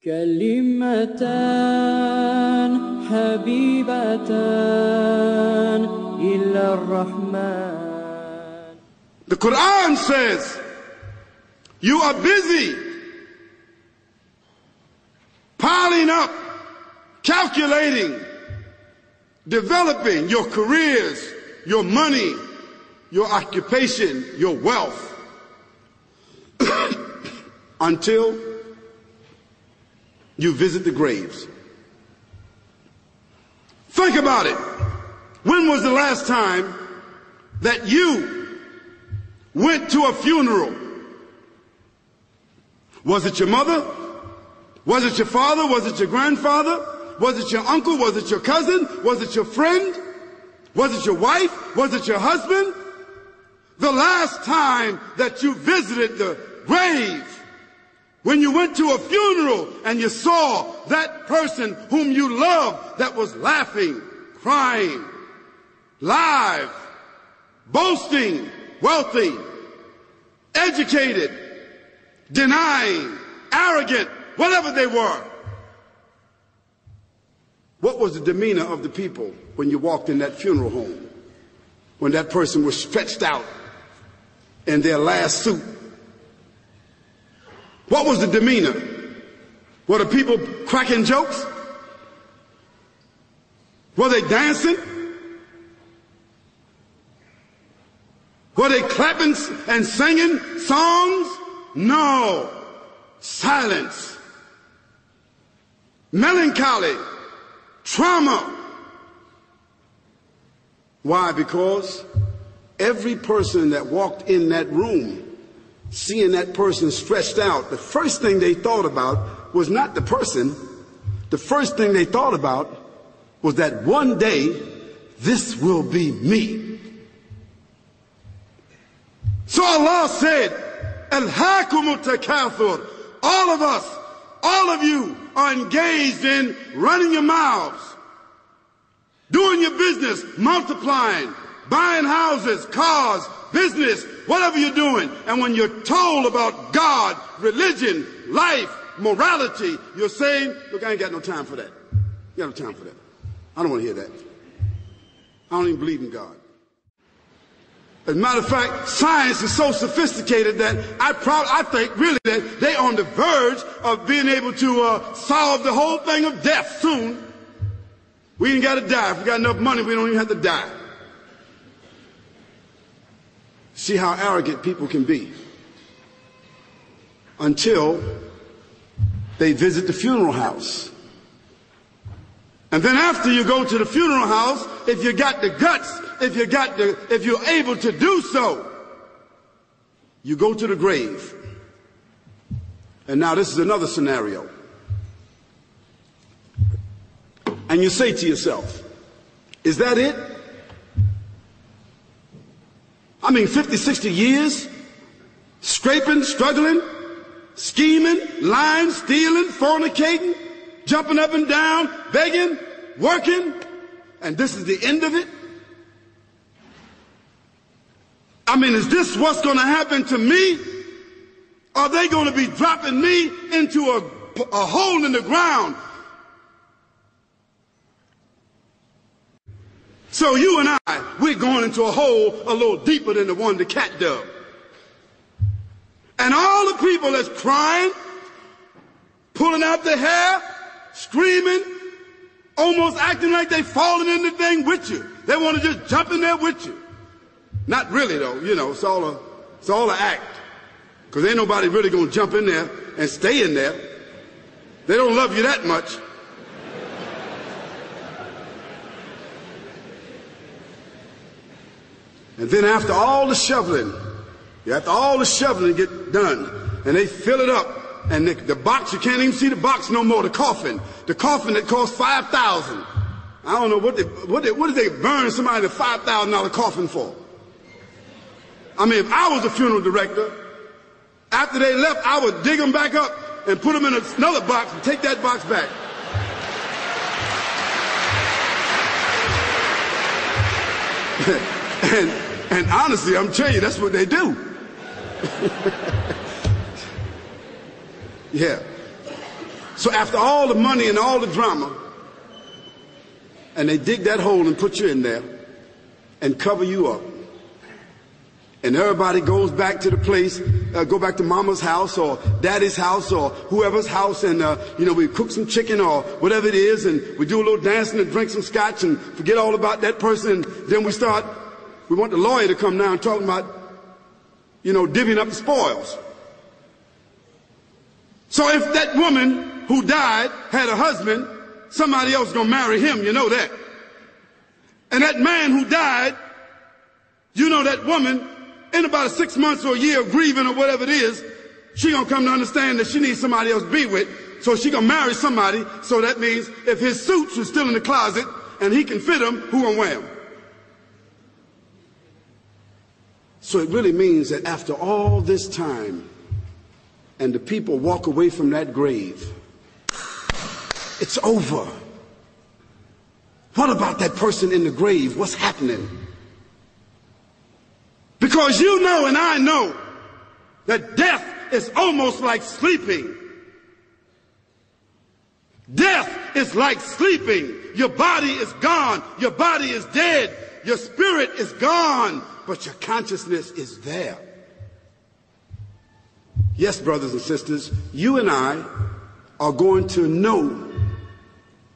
كلمتان حبيبتان إلى الرحمن. The Quran says you are busy piling up, calculating, developing your careers, your money, your occupation, your wealth, until you visit the graves. Think about it. When was the last time that you went to a funeral? Was it your mother? Was it your father? Was it your grandfather? Was it your uncle? Was it your cousin? Was it your friend? Was it your wife? Was it your husband? The last time that you visited the grave, when you went to a funeral and you saw that person whom you loved that was laughing, crying, live, boasting, wealthy, educated, denying, arrogant, whatever they were. What was the demeanor of the people when you walked in that funeral home? When that person was stretched out in their last suit? What was the demeanor? Were the people cracking jokes? Were they dancing? Were they clapping and singing songs? No. Silence. Melancholy. Trauma. Why? Because every person that walked in that room, seeing that person stretched out, the first thing they thought about was not the person. The first thing they thought about was that one day this will be me. So Allah said, Alhaakumut takathur. All of us, all of you are engaged in running your mouths, doing your business, multiplying, buying houses, cars, business, whatever you're doing. And when you're told about God, religion, life, morality, you're saying, look, I ain't got no time for that. You got no time for that. I don't want to hear that. I don't even believe in God. As a matter of fact, science is so sophisticated that I think really that they're on the verge of being able to solve the whole thing of death soon. We ain't got to die. If we got enough money, we don't even have to die. See how arrogant people can be until they visit the funeral house. And then after you go to the funeral house, if you got the guts, if you're able to do so, you go to the grave. And now this is another scenario. And you say to yourself, is that it? I mean, 50, 60 years, scraping, struggling, scheming, lying, stealing, fornicating, jumping up and down, begging, working, and this is the end of it? I mean, is this what's going to happen to me? Are they going to be dropping me into a hole in the ground? So you and I, we're going into a hole a little deeper than the one the cat dug. And all the people that's crying, pulling out their hair, screaming, almost acting like they falling in the thing with you. They want to just jump in there with you. Not really though, you know, it's all an act. Because ain't nobody really going to jump in there and stay in there. They don't love you that much. And then after all the shoveling get done, and they fill it up, and the box, you can't even see the box no more, the coffin that cost $5,000. I don't know what did they burn somebody a $5,000 coffin for? I mean, if I was a funeral director, after they left, I would dig them back up and put them in another box and take that box back. And honestly, I'm telling you, that's what they do. Yeah. So after all the money and all the drama, and they dig that hole and put you in there and cover you up, and everybody goes back to the place, go back to mama's house or daddy's house or whoever's house, and we cook some chicken or whatever it is, and we do a little dancing and drink some scotch and forget all about that person, and then we want the lawyer to come now and talk about, divvying up the spoils. So if that woman who died had a husband, somebody else is going to marry him, you know that. And that man who died, that woman, in about 6 months or a year of grieving or whatever it is, she gonna come to understand that she needs somebody else to be with, so she gonna marry somebody. So that means if his suits are still in the closet and he can fit them, who gonna wear them? So it really means that after all this time, and the people walk away from that grave, it's over. What about that person in the grave? What's happening? Because you know and I know that death is almost like sleeping. Death is like sleeping. Your body is gone. Your body is dead. Your spirit is gone, but your consciousness is there. Yes, brothers and sisters, you and I are going to know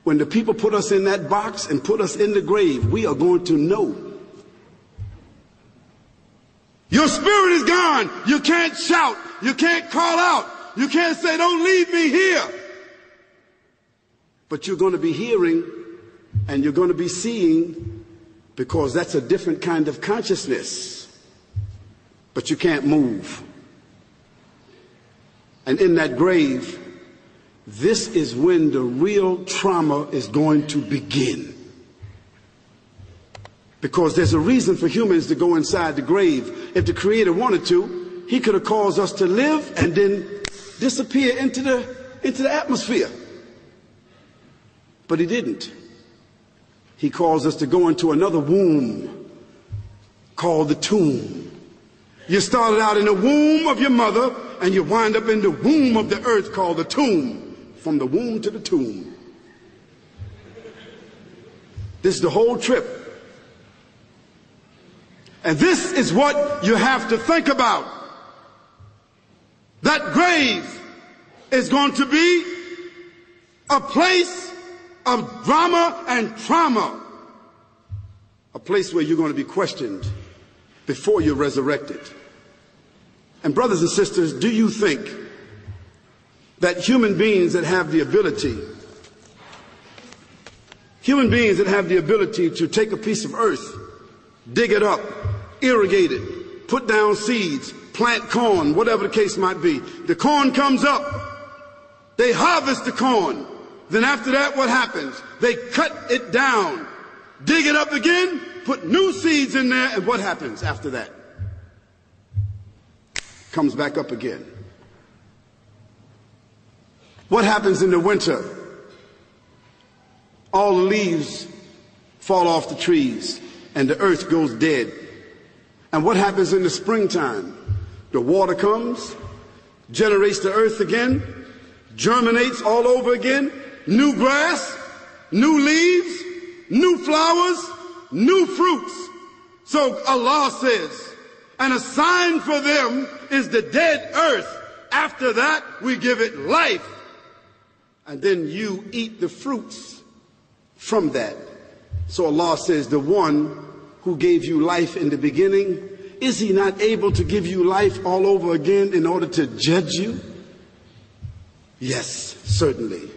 when the people put us in that box and put us in the grave. We are going to know. Your spirit is gone. You can't shout. You can't call out. You can't say, don't leave me here. But you're going to be hearing and you're going to be seeing, because that's a different kind of consciousness. But you can't move. And in that grave, this is when the real trauma is going to begin. Because there's a reason for humans to go inside the grave. If the Creator wanted to, He could have caused us to live and then disappear into the atmosphere. But He didn't. He caused us to go into another womb called the tomb. You started out in the womb of your mother, and you wind up in the womb of the earth called the tomb. From the womb to the tomb. This is the whole trip. And this is what you have to think about. That grave is going to be a place of drama and trauma. A place where you're going to be questioned before you're resurrected. And brothers and sisters, do you think that human beings that have the ability to take a piece of earth, dig it up, irrigate it, put down seeds, plant corn, whatever the case might be. The corn comes up. They harvest the corn. Then after that, what happens? They cut it down, dig it up again, put new seeds in there, and what happens after that? Comes back up again. What happens in the winter? All the leaves fall off the trees and the earth goes dead. And what happens in the springtime? The water comes, generates the earth again, germinates all over again, new grass, new leaves, new flowers, new fruits. So Allah says, and a sign for them is the dead earth. After that, we give it life. And then you eat the fruits from that. So Allah says, the one who gave you life in the beginning, is He not able to give you life all over again in order to judge you? Yes, certainly.